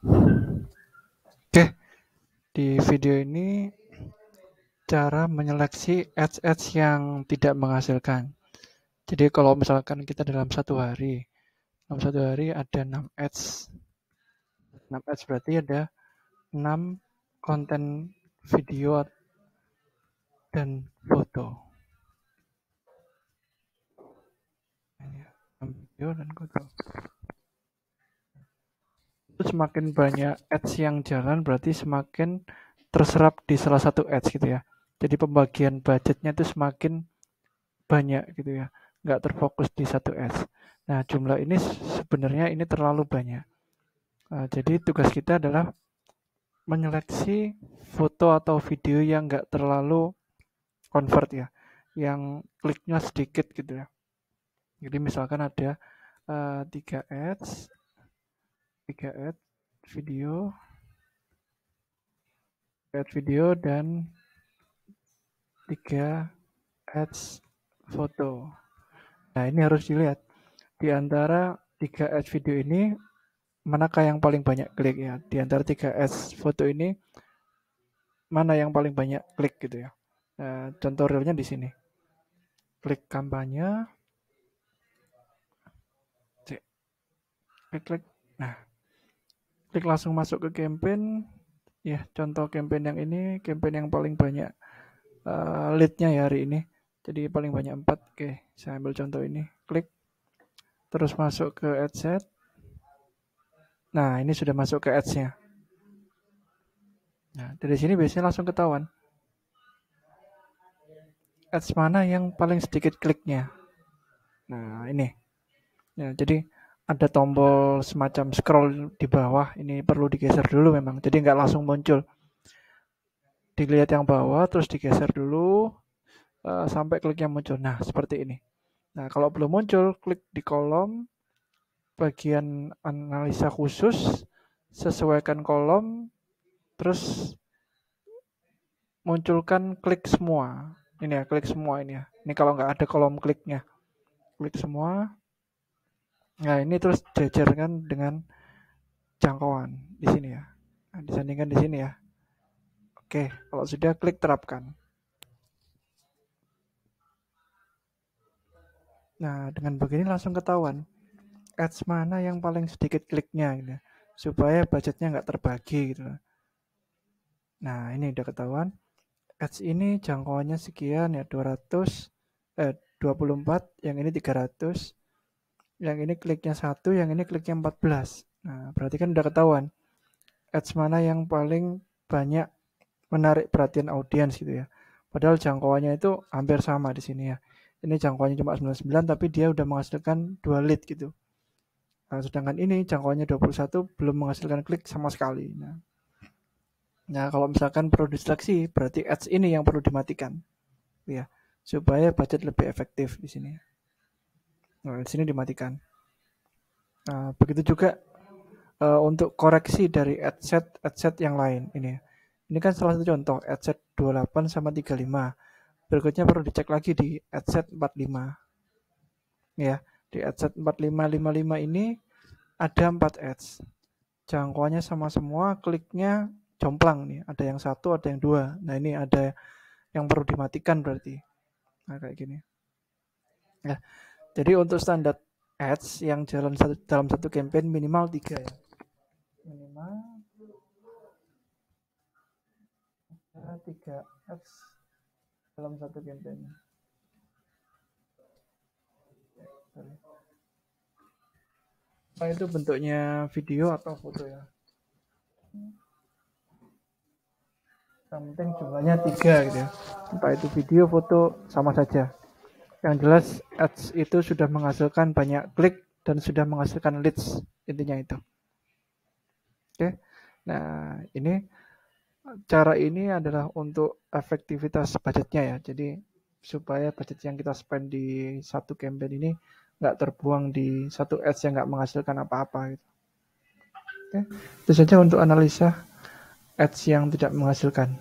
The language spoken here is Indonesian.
Oke, di video ini cara menyeleksi ads yang tidak menghasilkan. Jadi kalau misalkan kita dalam satu hari ada 6 ads. 6 ads berarti ada 6 konten video dan foto. Video dan foto. Semakin banyak ads yang jalan berarti semakin terserap di salah satu ads gitu ya. Jadi pembagian budgetnya itu semakin banyak gitu ya, nggak terfokus di satu ads. Nah, jumlah ini sebenarnya ini terlalu banyak. Jadi tugas kita adalah menyeleksi foto atau video yang nggak terlalu convert ya, yang kliknya sedikit gitu ya. Jadi misalkan ada 3 ads video, dan 3 ads foto. Nah, ini harus dilihat di antara 3 ads video ini manakah yang paling banyak klik ya. Di antara 3 ads foto ini mana yang paling banyak klik gitu ya. Contoh realnya di sini. Klik kampanye. Klik. Nah, klik langsung masuk ke campaign. Ya, contoh campaign yang ini, campaign yang paling banyak lead-nya ya hari ini. Jadi paling banyak 4. Oke, saya ambil contoh ini. Klik. Terus masuk ke adset. Nah, ini sudah masuk ke ads-nya. Nah, dari sini biasanya langsung ketahuan. Ads mana yang paling sedikit kliknya. Nah, ini. Ya, jadi ada tombol semacam scroll di bawah. Ini perlu digeser dulu memang. Jadi nggak langsung muncul. Dilihat yang bawah, terus digeser dulu sampai kliknya muncul. Nah, seperti ini. Nah, kalau belum muncul, klik di kolom bagian analisa khusus, sesuaikan kolom, terus munculkan klik semua. Ini ya, klik semua ini ya. Ini kalau nggak ada kolom kliknya. Klik semua. Nah, ini terus jajarkan dengan jangkauan di sini ya. Nah, disandingkan di sini ya. Oke, kalau sudah klik terapkan. Nah, dengan begini langsung ketahuan ads mana yang paling sedikit kliknya gitu. Supaya budgetnya nggak terbagi gitu. Nah, ini udah ketahuan. Ads ini jangkauannya sekian ya, 24, yang ini 300. Yang ini kliknya 1, yang ini kliknya 14. Nah, berarti kan udah ketahuan ads mana yang paling banyak menarik perhatian audiens gitu ya. Padahal jangkauannya itu hampir sama di sini ya. Ini jangkauannya cuma 99 tapi dia udah menghasilkan 2 lead gitu. Nah, sedangkan ini jangkauannya 21 belum menghasilkan klik sama sekali. Nah, kalau misalkan perlu diseleksi berarti ads ini yang perlu dimatikan. Ya, supaya budget lebih efektif di sini. Nah, di sini dimatikan. Nah, begitu juga untuk koreksi dari adset yang lain ini. Ini kan salah satu contoh adset 28 sama 35. Berikutnya perlu dicek lagi di adset 45. Ya, di adset 4555 ini ada 4 ads. Jangkauannya sama semua, kliknya jomplang nih. Ada yang 1, ada yang 2. Nah, ini ada yang perlu dimatikan berarti. Nah, kayak gini. Ya. Jadi untuk standar ads yang jalan dalam satu campaign minimal 3 ya. Minimal 3 ads dalam satu campaign. Apa itu bentuknya video atau foto ya? Yang penting jumlahnya 3 gitu ya. Entah itu video, foto, sama saja. Yang jelas ads itu sudah menghasilkan banyak klik dan sudah menghasilkan leads, intinya itu. Oke. Nah, ini cara ini adalah untuk efektivitas budgetnya ya. Jadi supaya budget yang kita spend di satu campaign ini nggak terbuang di satu ads yang nggak menghasilkan apa-apa gitu. Oke. Itu saja untuk analisa ads yang tidak menghasilkan.